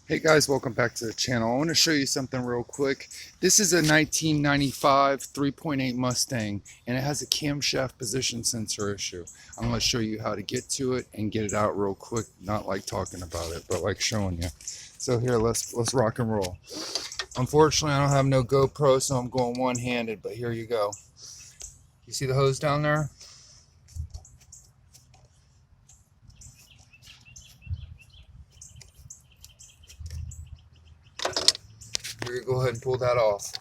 Hey guys, welcome back to the channel. I want to show you something real quick. This is a 1995 3.8 Mustang and it has a camshaft position sensor issue. I'm going to show you how to get to it and get it out real quick, not like talking about it, but like showing you. So here, let's rock and roll. Unfortunately, I don't have no GoPro, so I'm going one-handed, but here you go. You see the hose down there? We're going to go ahead and pull that off.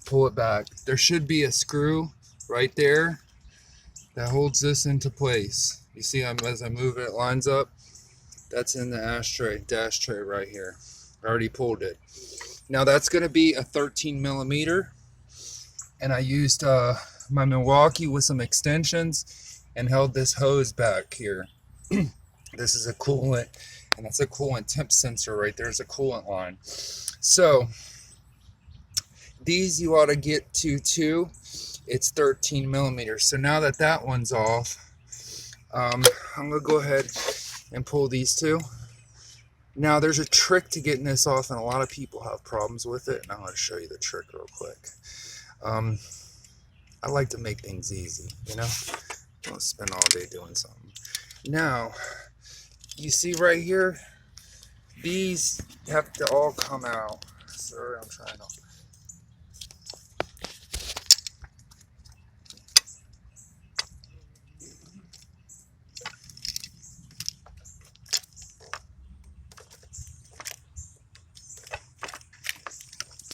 Pull it back. There should be a screw right there that holds this into place. You see, as I move it, it lines up. That's in the dash tray right here. I already pulled it. Now that's going to be a 13 millimeter, and I used my Milwaukee with some extensions and held this hose back here. This is a coolant, and that's a coolant temp sensor right there. It's a coolant line. So these you ought to get to too. It's 13 millimeters. So now that that one's off, I'm gonna go ahead and pull these two. Now there's a trick to getting this off, and a lot of people have problems with it, and I'm gonna show you the trick real quick. I like to make things easy, you know? Don't spend all day doing something. Now, you see right here, these have to all come out. Sorry, I'm trying to.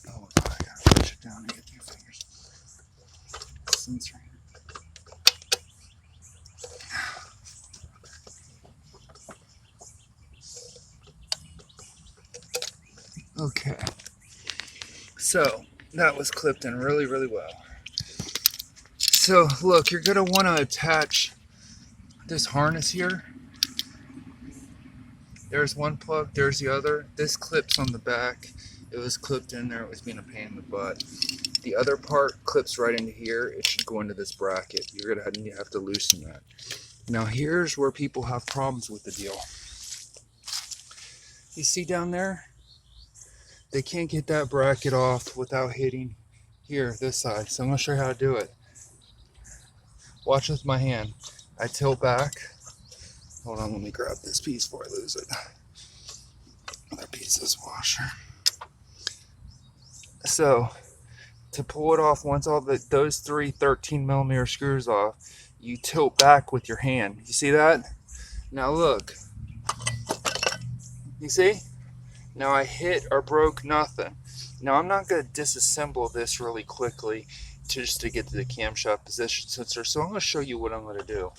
Oh, I gotta push it down and get your fingers. Sensor. Okay, so that was clipped in really well. So look, you're gonna want to attach this harness here. There's one plug, there's the other. This clips on the back. It was clipped in there, it was being a pain in the butt. The other part clips right into here. It should go into this bracket. You're gonna have to loosen that. Now here's where people have problems with the deal. You see down there? They can't get that bracket off without hitting here, this side. So I'm gonna show you how to do it. Watch with my hand. I tilt back. Hold on, let me grab this piece before I lose it. Another piece of this washer. So to pull it off, once all those three 13 millimeter screws off, you tilt back with your hand. You see that? Now look. You see? Now I hit or broke nothing. Now I'm not going to disassemble this really quickly just to get to the camshaft position sensor. So I'm going to show you what I'm going to do.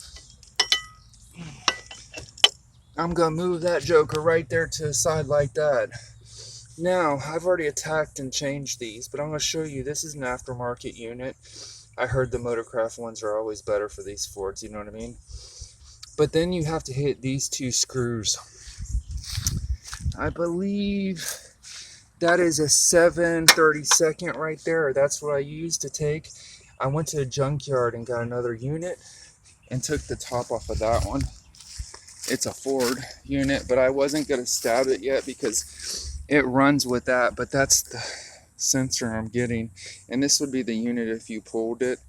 I'm going to move that joker right there to the side like that. Now I've already attacked and changed these, but I'm going to show you this is an aftermarket unit. I heard the Motorcraft ones are always better for these Fords, you know what I mean? But then you have to hit these two screws. I believe that is a 7/32 right there. That's what I used to take. I went to a junkyard and got another unit and took the top off of that one. It's a Ford unit, but I wasn't going to stab it yet because it runs with that. But that's the sensor I'm getting. And this would be the unit if you pulled it.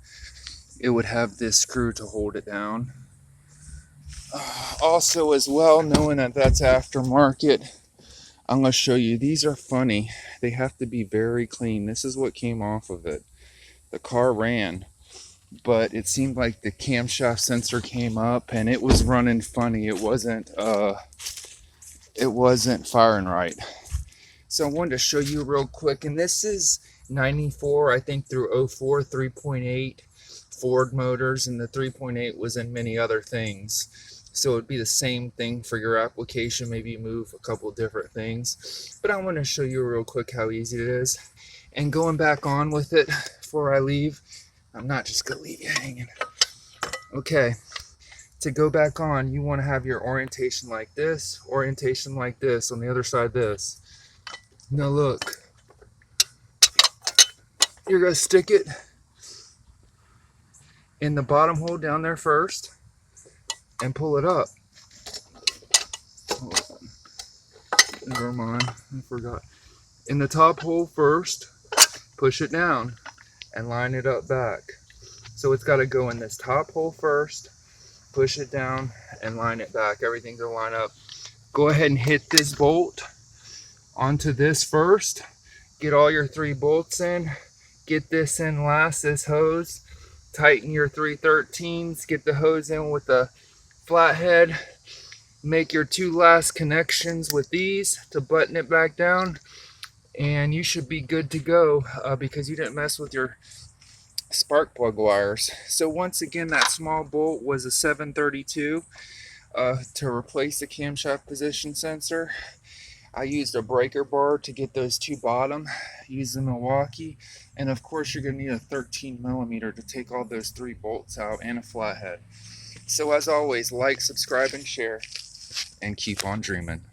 It would have this screw to hold it down. Also as well, knowing that that's aftermarket, I'm going to show you, these are funny. They have to be very clean. This is what came off of it. The car ran, but it seemed like the camshaft sensor came up and it was running funny. It wasn't firing right. So I wanted to show you real quick, and this is 94, I think, through 04, 3.8 Ford motors, and the 3.8 was in many other things. So it would be the same thing for your application, maybe move a couple different things. But I want to show you real quick how easy it is. And going back on with it before I leave, I'm not just going to leave you hanging. Okay, to go back on, you want to have your orientation like this, orientation like this, on the other side this. Now look, you're going to stick it in the bottom hole down there first. and pull it up. Hold on. Never mind, I forgot. In the top hole first, push it down and line it up back. So it's got to go in this top hole first, push it down and line it back. Everything's gonna line up. Go ahead and hit this bolt onto this first. Get all your 3 bolts in. Get this in last, this hose. Tighten your 313s. Get the hose in with the flathead. Make your 2 last connections with these to button it back down. And you should be good to go because you didn't mess with your spark plug wires. So once again, that small bolt was a 732 to replace the camshaft position sensor. I used a breaker bar to get those 2 bottom, use the Milwaukee, and of course you're going to need a 13mm to take all those 3 bolts out and a flathead. So as always, like, subscribe, and share, and keep on dreaming.